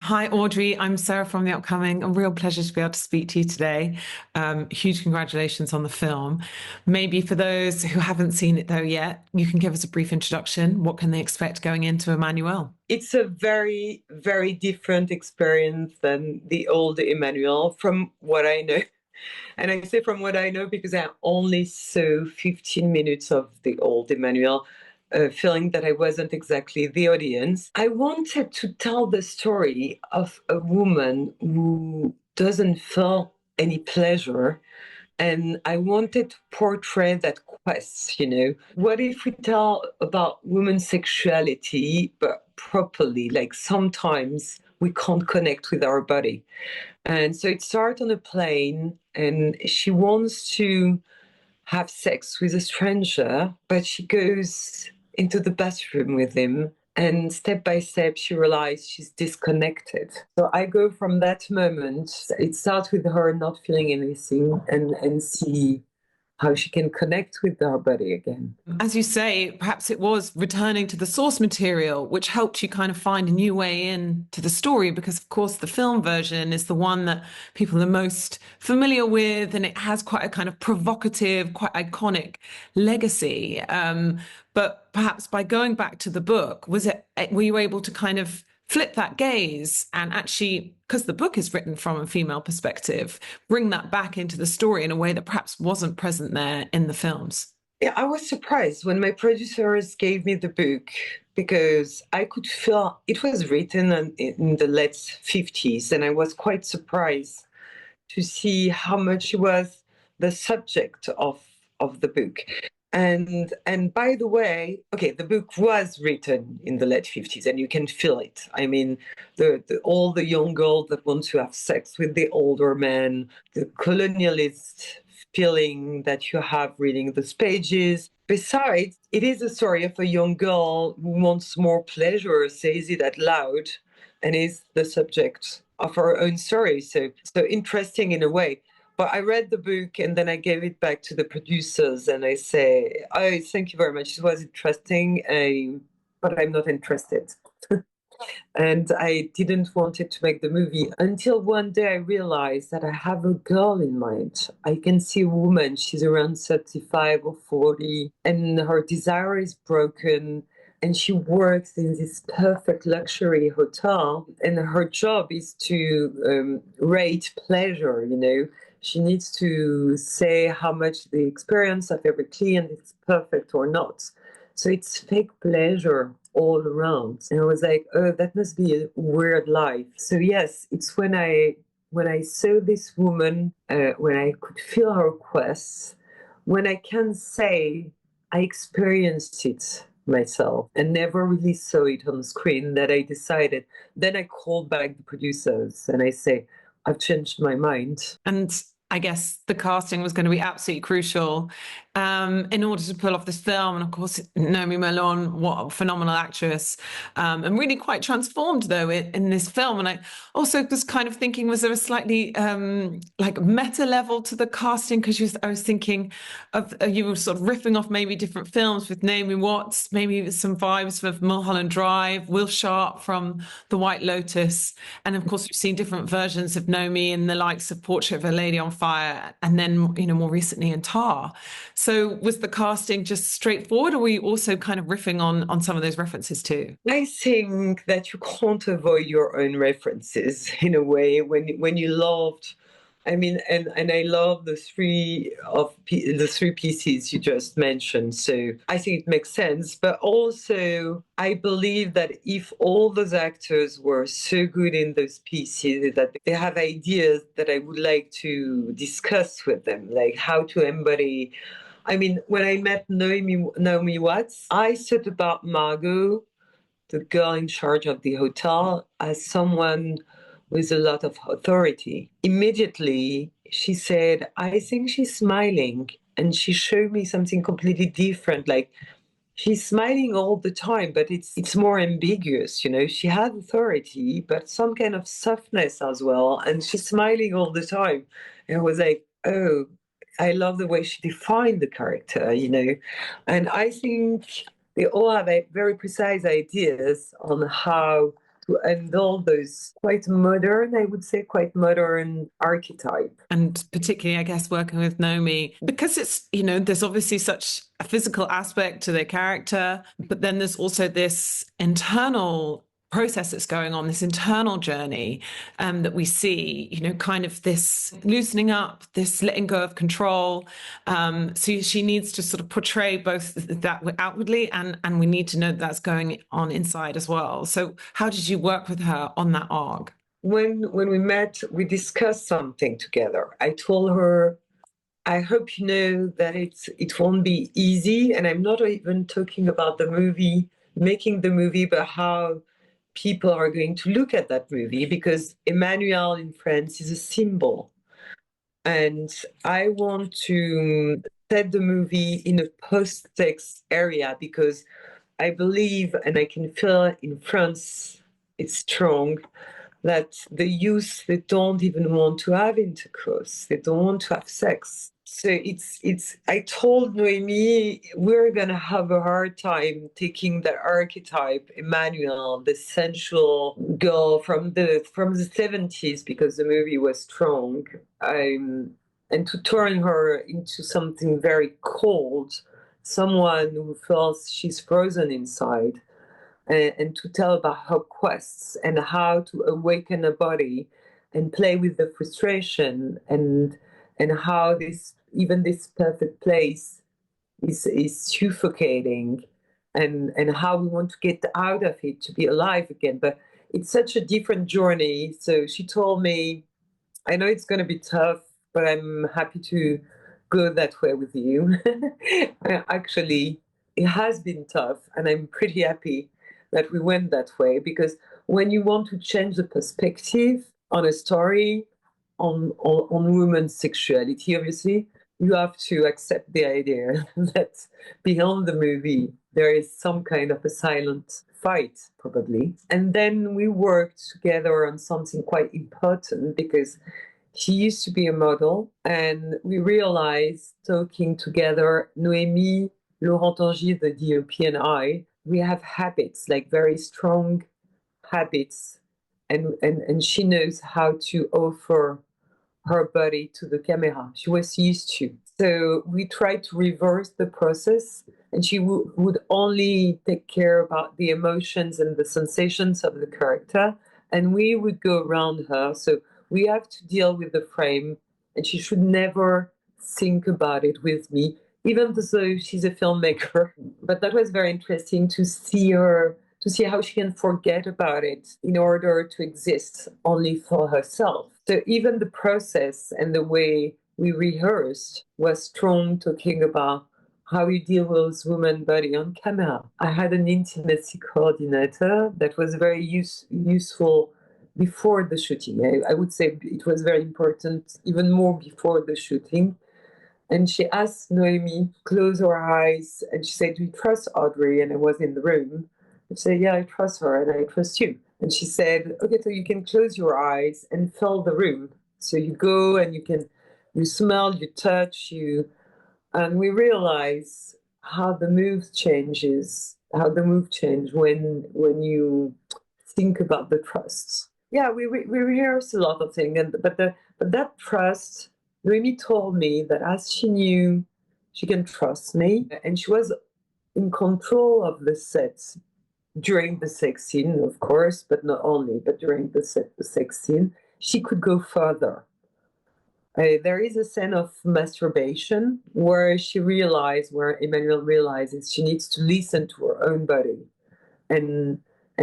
Hi, Audrey. I'm Sarah from The Upcoming. A real pleasure to be able to speak to you today. Huge congratulations on the film. Maybe for those who haven't seen it though yet, you can give us a brief introduction. What can they expect going into Emmanuelle? It's a very, very different experience than the old Emmanuelle from what I know. And I say from what I know because I only saw 15 minutes of the old Emmanuelle, feeling that I wasn't exactly the audience. I wanted to tell the story of a woman who doesn't feel any pleasure, and I wanted to portray that quest, What if we tell about women's sexuality, but properly? Like sometimes we can't connect with our body. And so it starts on a plane, and she wants to have sex with a stranger, but she goes into the bathroom with him. And step by step, she realizes she's disconnected. So I go from that moment. It starts with her not feeling anything and see how she can connect with her body again. As you say, perhaps it was returning to the source material, which helped you kind of find a new way in to the story, because of course the film version is the one that people are most familiar with, and it has quite a kind of provocative, quite iconic legacy. But perhaps by going back to the book, were you able to kind of flip that gaze and actually, because the book is written from a female perspective, bring that back into the story in a way that perhaps wasn't present there in the films? Yeah, I was surprised when my producers gave me the book because I could feel it was written in the late 50s, and I was quite surprised to see how much it was the subject of the book. And by the way, okay, the book was written in the late 50s, and you can feel it. I mean, all the young girls that want to have sex with the older men, the colonialist feeling that you have reading those pages. Besides, it is a story of a young girl who wants more pleasure, says it out loud, and is the subject of her own story. So interesting in a way. But I read the book and then I gave it back to the producers and I say, "Oh, thank you very much. It was interesting, but I'm not interested." And I didn't want it to make the movie until one day I realized that I have a girl in mind. I can see a woman, she's around 35 or 40, and her desire is broken. And she works in this perfect luxury hotel, and her job is to rate pleasure, She needs to say how much the experience of every client is perfect or not. So it's fake pleasure all around. And I was like, oh, that must be a weird life. So yes, it's when I saw this woman, when I could feel her requests, when I can say I experienced it myself and never really saw it on screen, that I decided. Then I called back the producers and I say, I've changed my mind. And I guess the casting was going to be absolutely crucial in order to pull off this film. And of course, Noémie Merlant, what a phenomenal actress, and really quite transformed though in this film. And I also was kind of thinking, was there a slightly like meta level to the casting? Because I was thinking of you were sort of riffing off maybe different films with Naomi Watts, maybe some vibes of Mulholland Drive, Will Sharp from The White Lotus, and of course we've seen different versions of Nomi in the likes of Portrait of a Lady on Fire, and then more recently in Tar. So was the casting just straightforward, or were you also kind of riffing on some of those references too? I think that you can't avoid your own references in a way when you loved. I mean, and I love the three pieces you just mentioned. So I think it makes sense. But also, I believe that if all those actors were so good in those pieces that they have ideas that I would like to discuss with them, like how to embody. I mean, when I met Naomi Watts, I thought about Margot, the girl in charge of the hotel, as someone with a lot of authority. Immediately, she said, I think she's smiling. And she showed me something completely different. Like, she's smiling all the time, but it's more ambiguous, She had authority, but some kind of softness as well. And she's smiling all the time. And I was like, oh, I love the way she defined the character. And I think they all have very precise ideas on how to handle those quite modern, I would say, quite modern archetype. And particularly, I guess, working with Noémie, because it's, there's obviously such a physical aspect to their character, but then there's also this internal process that's going on, this internal journey that we see, kind of this loosening up, this letting go of control. So she needs to sort of portray both that outwardly, and we need to know that's going on inside as well. So how did you work with her on that arc? When we met, we discussed something together. I told her, I hope you know that it won't be easy. And I'm not even talking about the movie, making the movie, but how people are going to look at that movie, because Emmanuelle in France is a symbol. And I want to set the movie in a post-sex area, because I believe, and I can feel in France, it's strong, that the youth, they don't even want to have intercourse. They don't want to have sex. So I told Noémie, we're going to have a hard time taking the archetype, Emmanuelle, the sensual girl from the 70s, because the movie was strong, and to turn her into something very cold, someone who feels she's frozen inside, and to tell about her quests and how to awaken a body and play with the frustration, and how this perfect place is suffocating, and how we want to get out of it to be alive again. But it's such a different journey. So she told me, I know it's going to be tough, but I'm happy to go that way with you. Actually, it has been tough, and I'm pretty happy that we went that way, because when you want to change the perspective on a story, on women's sexuality, obviously, you have to accept the idea that beyond the movie, there is some kind of a silent fight, probably. And then we worked together on something quite important, because she used to be a model, and we realized, talking together, Noémie, Laurent Tangier, the DOP, and I, we have habits, like very strong habits, and she knows how to offer her body to the camera. She was used to. So we tried to reverse the process, and she would only take care about the emotions and the sensations of the character, and we would go around her. So we have to deal with the frame, and she should never think about it with me, even though she's a filmmaker. But that was very interesting to see her, to see how she can forget about it in order to exist only for herself. So even the process and the way we rehearsed was strong, talking about how you deal with woman body on camera. I had an intimacy coordinator that was very useful before the shooting. I would say it was very important, even more before the shooting. And she asked Noémie, close her eyes, and she said, do you trust Audrey? And I was in the room. I said, yeah, I trust her, and I trust you. And she said, okay, so you can close your eyes and fill the room. So you go and you smell, you touch, and we realize how the mood changes, when you think about the trust. Yeah, we rehearse a lot of things, but that trust, Noémie told me that as she knew she can trust me, and she was in control of the sets during the sex scene, of course, but not only, but during the sex scene, she could go further. There is a scene of masturbation where where Emmanuelle realizes she needs to listen to her own body, and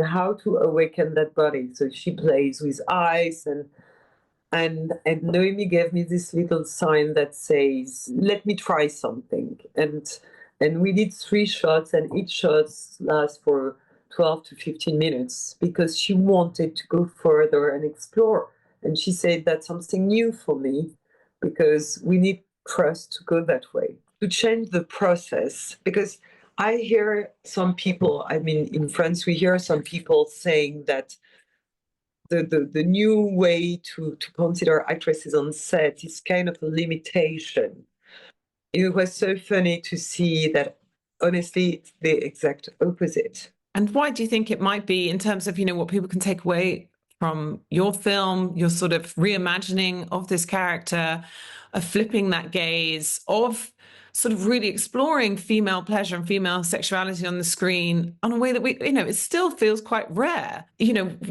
how to awaken that body. So she plays with eyes, and Noémie gave me this little sign that says, let me try something. And we did 3 shots, and each shot lasts for 12 to 15 minutes, because she wanted to go further and explore. And she said, that's something new for me, because we need trust to go that way, to change the process. Because I hear some people, I mean, in France, we hear some people saying that the new way to consider actresses on set is kind of a limitation. It was so funny to see that, honestly, it's the exact opposite. And why do you think it might be in terms of, what people can take away from your film, your sort of reimagining of this character, of flipping that gaze, of sort of really exploring female pleasure and female sexuality on the screen in a way that it still feels quite rare.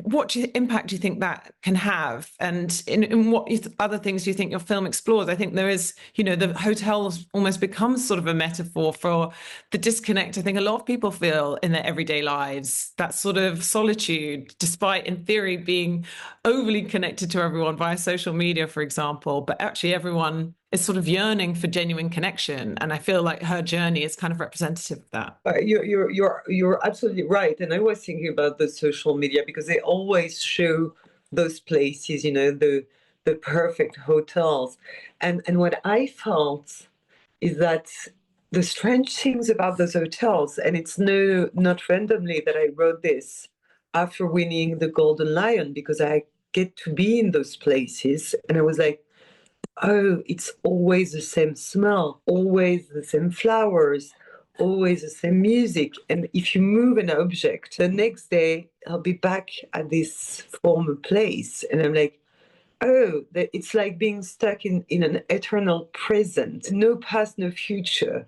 What impact do you think that can have? And in what other things do you think your film explores? I think there is, the hotels almost becomes sort of a metaphor for the disconnect I think a lot of people feel in their everyday lives, that sort of solitude, despite in theory being overly connected to everyone via social media, for example, but actually everyone is sort of yearning for genuine connection. And I feel like her journey is kind of representative of that. You're absolutely right. And I was thinking about the social media because they always show those places, the perfect hotels. And what I felt is that the strange things about those hotels, and it's not randomly that I wrote this after winning the Golden Lion, because I get to be in those places. And I was like, oh, it's always the same smell, always the same flowers, always the same music. And if you move an object, the next day I'll be back at this former place. And I'm like, oh, it's like being stuck in an eternal present, no past, no future.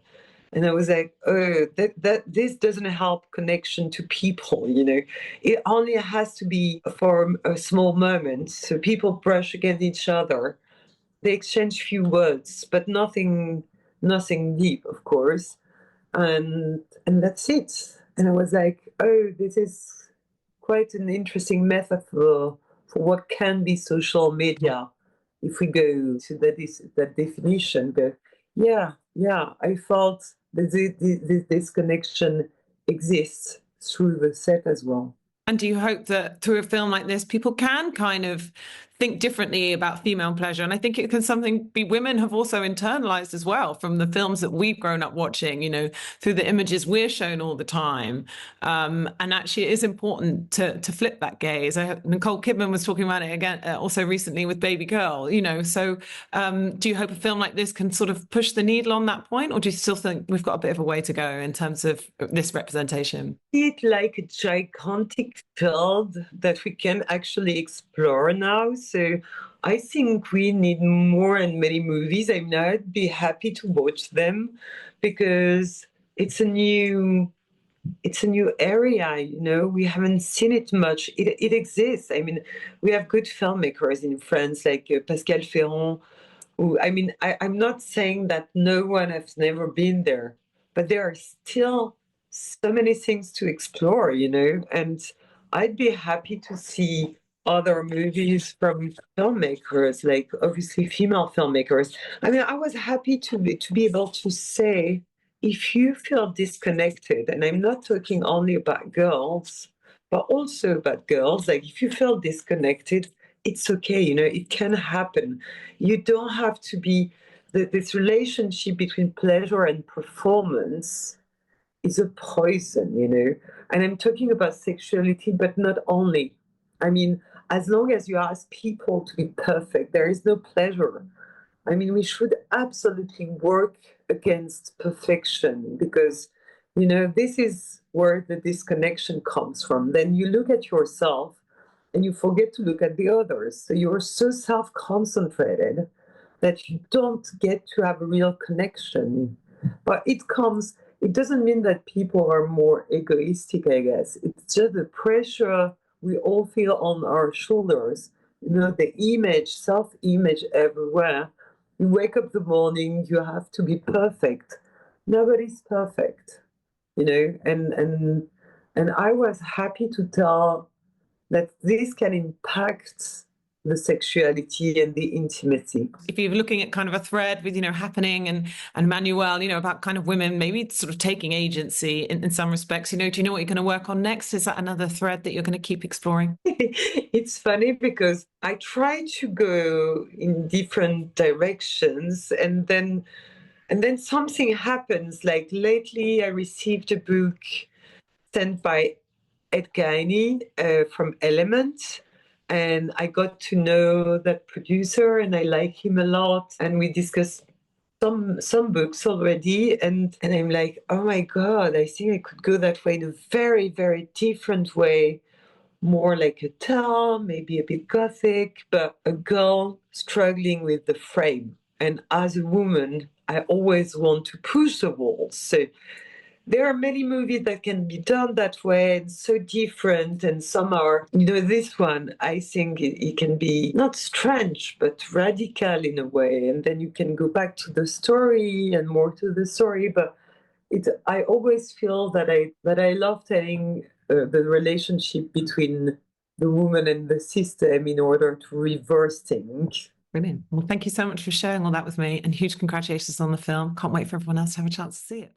And I was like, oh, that this doesn't help connection to people, It only has to be for a small moment. So people brush against each other, they exchange few words, but nothing deep, of course. And that's it. And I was like, oh, this is quite an interesting metaphor for what can be social media if we go to that definition. But yeah, I felt that this connection exists through the set as well. And do you hope that through a film like this, people can kind of think differently about female pleasure? And I think it can something be women have also internalized as well from the films that we've grown up watching, through the images we're shown all the time. And actually, it is important to flip that gaze. Nicole Kidman was talking about it again also recently with Baby Girl, So do you hope a film like this can sort of push the needle on that point? Or do you still think we've got a bit of a way to go in terms of this representation? It like a gigantic field that we can actually explore now. So I think we need more and many movies. I mean, I'd be happy to watch them because it's a new area, we haven't seen it much. It exists. I mean, we have good filmmakers in France like Pascal Ferrand, who, I mean, I'm not saying that no one has never been there, but there are still so many things to explore, and I'd be happy to see other movies from filmmakers, like obviously female filmmakers. I mean, I was happy to be able to say, if you feel disconnected, and I'm not talking only about girls, but also about girls, like if you feel disconnected, it's okay, it can happen. You don't have to be this relationship between pleasure and performance is a poison, And I'm talking about sexuality, but not only. I mean, as long as you ask people to be perfect, there is no pleasure. I mean, we should absolutely work against perfection because, this is where the disconnection comes from. Then you look at yourself and you forget to look at the others. So you're so self concentrated that you don't get to have a real connection. But it doesn't mean that people are more egoistic, I guess. It's just the pressure we all feel on our shoulders. The self image everywhere. You wake up the morning, you have to be perfect. Nobody's perfect, and I was happy to tell that this can impact the sexuality and the intimacy. If you're looking at kind of a thread with, happening and Emmanuelle, about kind of women maybe sort of taking agency in some respects, do you know what you're going to work on next? Is that another thread that you're going to keep exploring? It's funny because I try to go in different directions and then something happens. Like lately I received a book sent by Ed Gainey from Element. And I got to know that producer and I like him a lot. And we discussed some books already, and I'm like, oh my god, I think I could go that way in a very, very different way, more like a tale, maybe a bit gothic, but a girl struggling with the frame. And as a woman, I always want to push the walls. So there are many movies that can be done that way and so different, and some are, this one, I think it can be not strange, but radical in a way. And then you can go back to the story and more to the story. But I always feel that I love telling the relationship between the woman and the system in order to reverse things. Brilliant. Well, thank you so much for sharing all that with me, and huge congratulations on the film. Can't wait for everyone else to have a chance to see it.